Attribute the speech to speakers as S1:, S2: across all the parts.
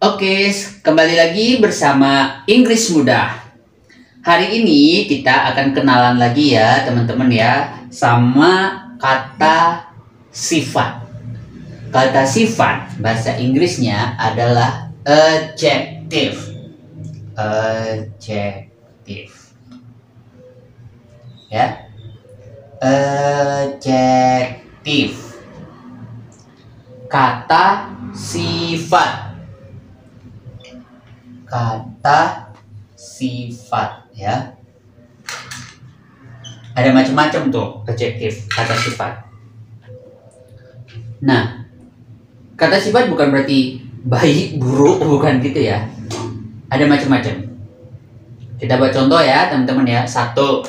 S1: Oke, kembali lagi bersama Inggris Mudah. Hari ini kita akan kenalan lagi ya teman-teman ya sama kata sifat. Kata sifat bahasa Inggrisnya adalah adjective. Adjective. Ya. Adjective. Kata sifat. Kata sifat ya. Ada macam-macam tuh adjektif kata sifat. Nah, kata sifat bukan berarti baik, buruk, bukan gitu ya. Ada macam-macam. Kita buat contoh ya teman-teman ya. Satu.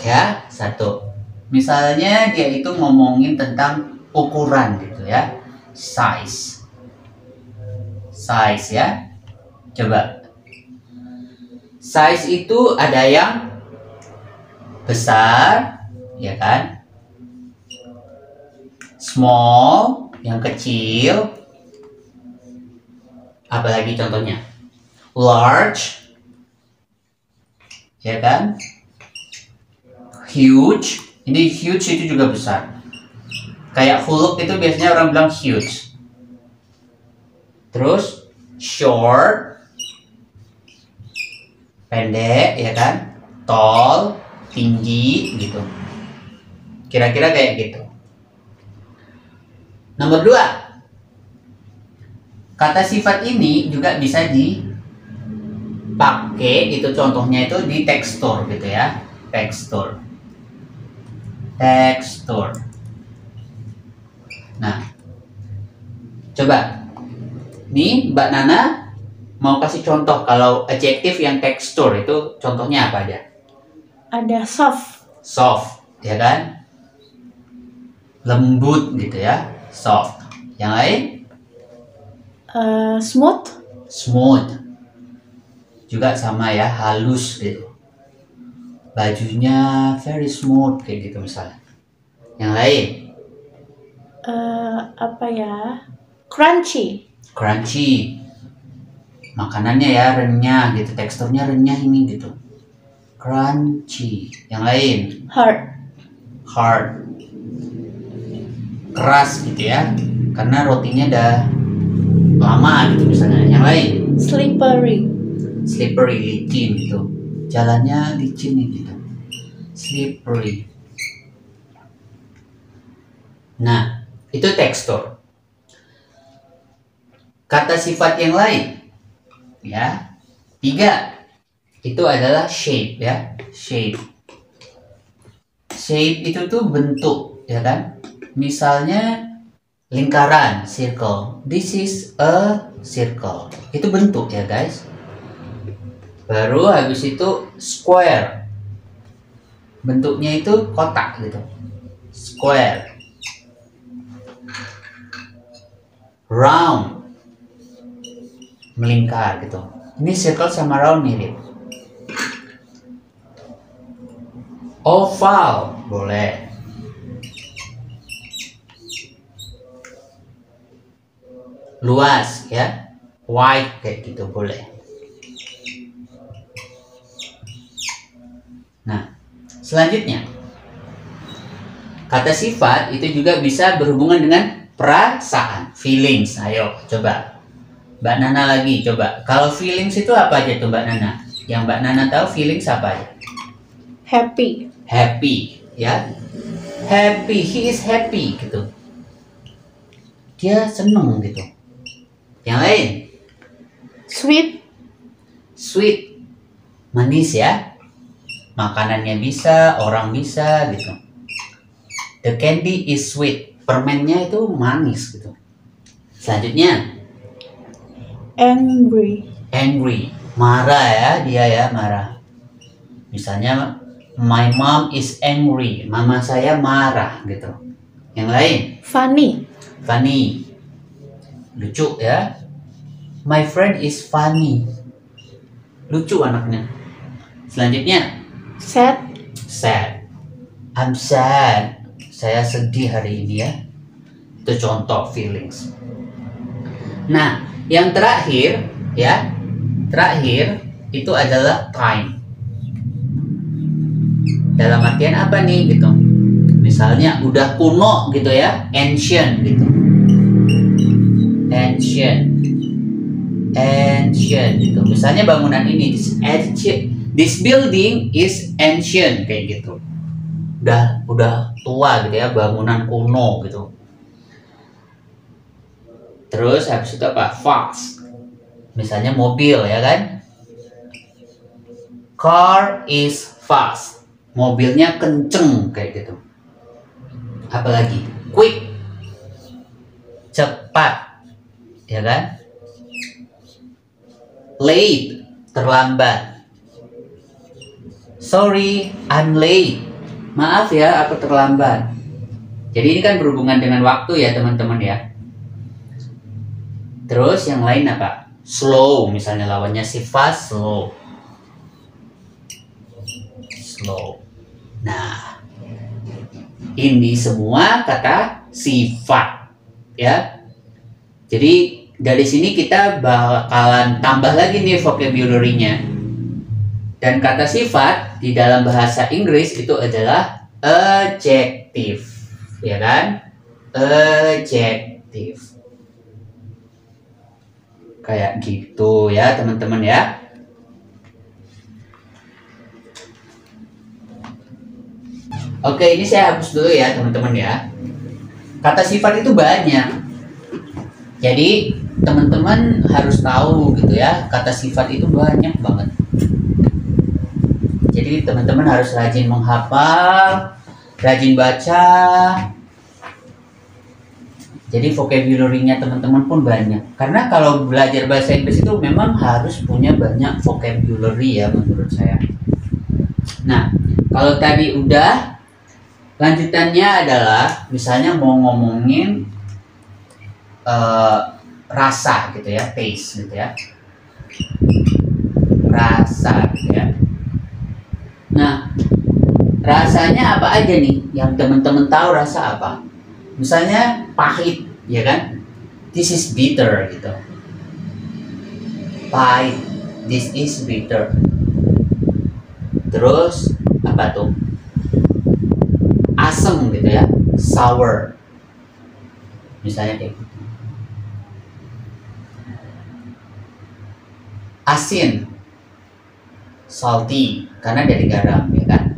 S1: Misalnya dia itu ngomongin tentang ukuran gitu ya. Size ya. Coba. Size itu ada yang besar, ya kan? Small, yang kecil. Apalagi contohnya? Large, ya kan? Huge, ini huge itu juga besar. Kayak Hulk itu biasanya orang bilang huge. Terus short, pendek ya kan, tall, tinggi gitu, kira-kira kayak gitu. Nomor 2, kata sifat ini juga bisa dipakai, itu contohnya itu di tekstur gitu ya. Tekstur. Nah, coba nih Mbak Nana mau kasih contoh kalau adjektif yang tekstur itu contohnya apa aja?
S2: Ada soft,
S1: ya kan? Lembut gitu ya, soft. Yang lain? Smooth. Juga sama ya, halus gitu. Bajunya very smooth kayak gitu misalnya. Yang lain? Crunchy. Makanannya ya renyah gitu, teksturnya renyah ini gitu, crunchy. Yang lain? Hard, keras gitu ya, karena rotinya udah lama gitu misalnya. Yang lain? Slippery, licin gitu, jalannya licin nih gitu, slippery. Nah, itu tekstur. Kata sifat yang lain ya, 3 itu adalah shape ya. Shape itu tuh bentuk ya kan. Misalnya lingkaran, circle. This is a circle. Itu bentuk ya guys. Baru habis itu square. Bentuknya itu kotak gitu. Square. Round, melingkar gitu. Ini circle sama round mirip. Oval boleh. Luas ya. Wide kayak gitu boleh. Nah, selanjutnya kata sifat itu juga bisa berhubungan dengan perasaan, feelings. Ayo coba Mbak Nana lagi coba. Kalau feelings itu apa aja tuh Mbak Nana? Yang Mbak Nana tahu feelings apa aja?
S2: Happy
S1: ya. Happy, he is happy gitu. Dia seneng gitu. Yang lain? Sweet, manis ya. Makanannya bisa, orang bisa gitu. The candy is sweet. Permennya itu manis gitu. Selanjutnya? Angry, marah ya, dia ya marah. Misalnya my mom is angry, mama saya marah gitu. Yang lain? Funny, lucu ya. My friend is funny, lucu anaknya. Selanjutnya?
S2: Sad,
S1: I'm sad, saya sedih hari ini ya. Itu contoh feelings. Nah, yang terakhir ya. Terakhir itu adalah time. Dalam artian apa nih gitu? Misalnya udah kuno gitu ya, ancient gitu. Ancient gitu. Misalnya bangunan ini this building is ancient kayak gitu. Udah tua gitu ya, bangunan kuno gitu. Terus habis itu apa? Fast. Misalnya mobil ya kan? Car is fast. Mobilnya kenceng kayak gitu. Apalagi quick, cepat, ya kan? Late, terlambat. Sorry, I'm late. Maaf ya, aku terlambat. Jadi ini kan berhubungan dengan waktu ya teman-teman ya. Terus yang lain apa? Slow, misalnya lawannya si fast, slow. Nah, ini semua kata sifat ya. Jadi dari sini kita bakalan tambah lagi nih vocabulary-nya. Dan kata sifat di dalam bahasa Inggris itu adalah adjective, ya kan? Adjective. Kayak gitu ya teman-teman ya. Oke, ini saya hapus dulu ya teman-teman ya. Kata sifat itu banyak. Jadi teman-teman harus tahu gitu ya, kata sifat itu banyak banget. Jadi teman-teman harus rajin menghafal, rajin baca. Jadi vocabulary-nya teman-teman pun banyak. Karena kalau belajar bahasa Inggris itu memang harus punya banyak vocabulary ya menurut saya. Nah, kalau tadi udah, lanjutannya adalah misalnya mau ngomongin rasa gitu ya, taste gitu ya. Rasa gitu ya. Nah, rasanya apa aja nih yang teman-teman tahu rasa apa? Misalnya pahit, ya kan? This is bitter gitu. Pahit, this is bitter. Terus apa tuh? Asam gitu ya, sour. Misalnya kayak gitu. Asin, salty, karena dari garam, ya kan?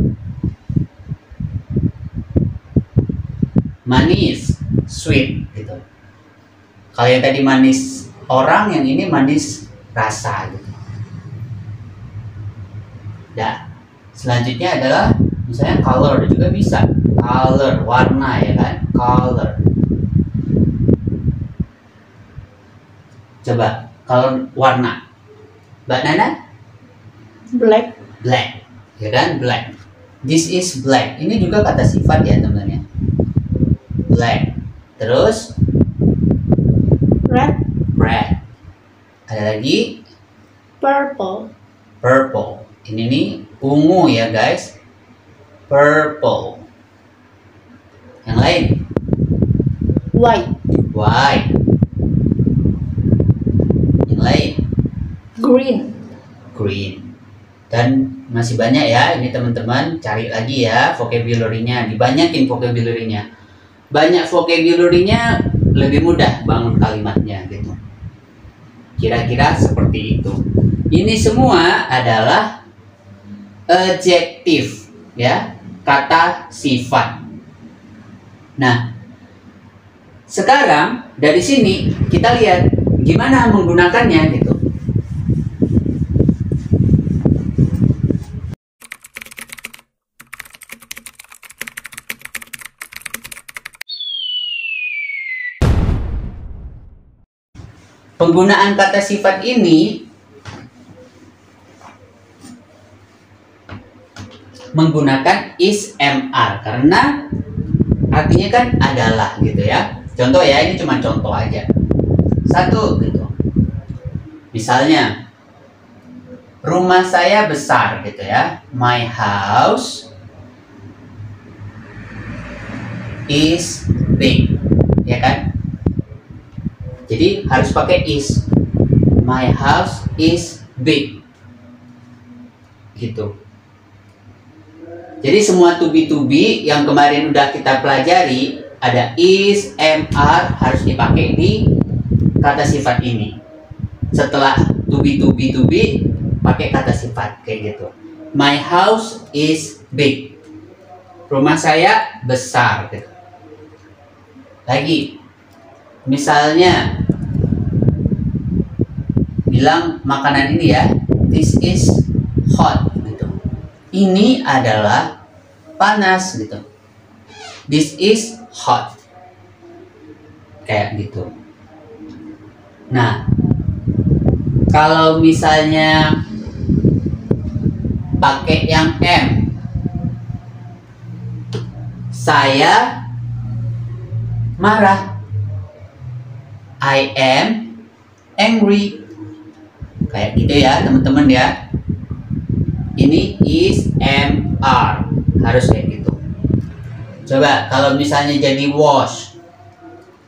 S1: Manis, sweet gitu. Kalau yang tadi manis orang, yang ini manis rasa gitu. Nah, selanjutnya adalah misalnya color juga bisa. Color, warna ya kan? Color. Coba kalau warna. Mbak Nana?
S2: Black.
S1: Black. Ya kan? Black. This is black. Ini juga kata sifat ya teman-teman. Black. Terus
S2: Red.
S1: red. Ada lagi
S2: Purple.
S1: purple. Ini nih ungu ya guys. Purple. Yang lain
S2: White.
S1: white. Yang lain
S2: Green.
S1: green. Dan masih banyak ya ini teman-teman, cari lagi ya vocabulary-nya, dibanyakin vocabulary-nya. Banyak vocabulary-nya lebih mudah bangun kalimatnya gitu. Kira-kira seperti itu. Ini semua adalah adjective ya, kata sifat. Nah, sekarang dari sini kita lihat gimana menggunakannya gitu. Penggunaan kata sifat ini menggunakan is mr karena artinya kan adalah gitu ya. Contoh ya, ini cuma contoh aja. Satu gitu. Misalnya rumah saya besar gitu ya. My house is big. Ya kan? Jadi harus pakai is. My house is big. Gitu. Jadi semua to be yang kemarin udah kita pelajari, ada is, am, are, harus dipakai di kata sifat ini. Setelah to be, pakai kata sifat kayak gitu. My house is big. Rumah saya besar gitu. Lagi, misalnya bilang makanan ini ya, this is hot gitu. Ini adalah panas gitu. This is hot. Kayak gitu. Nah, kalau misalnya pakai yang am, saya marah. I am angry. Kayak gitu ya teman-teman ya. Ini is, am, are. Harus kayak gitu. Coba kalau misalnya jadi was.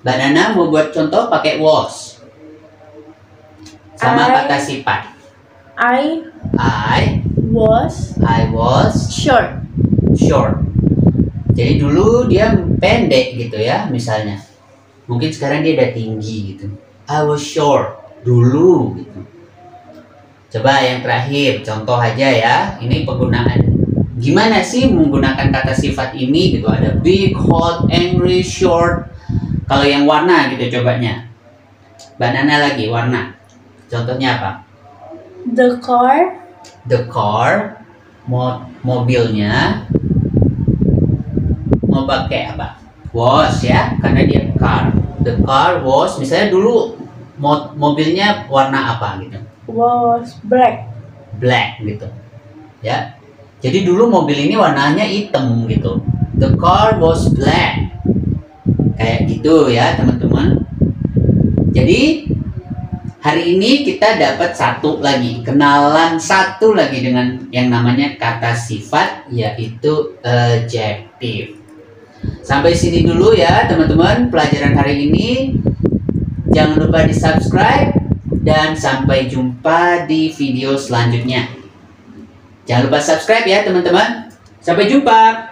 S1: Mbak Nana mau buat contoh pakai was. Sama kata sifat.
S2: I
S1: I
S2: was short.
S1: Short. Jadi dulu dia pendek gitu ya misalnya. Mungkin sekarang dia udah tinggi gitu. I was short dulu gitu. Coba yang terakhir, contoh aja ya. Ini penggunaan gimana sih menggunakan kata sifat ini gitu. Ada big, hot, angry, short. Kalau yang warna gitu cobanya. Banana lagi warna. Contohnya apa?
S2: The car,
S1: mobilnya mau pakai apa? Was ya, karena dia car. The car was, misalnya dulu mobilnya warna apa gitu?
S2: was black.
S1: Black gitu ya. Jadi dulu mobil ini warnanya hitam gitu. The car was black. Kayak gitu ya teman-teman. Jadi hari ini kita dapat kenalan satu lagi dengan yang namanya kata sifat, yaitu adjective. Sampai sini dulu ya teman-teman pelajaran hari ini. Jangan lupa di subscribe dan sampai jumpa di video selanjutnya. Jangan lupa subscribe ya teman-teman. Sampai jumpa.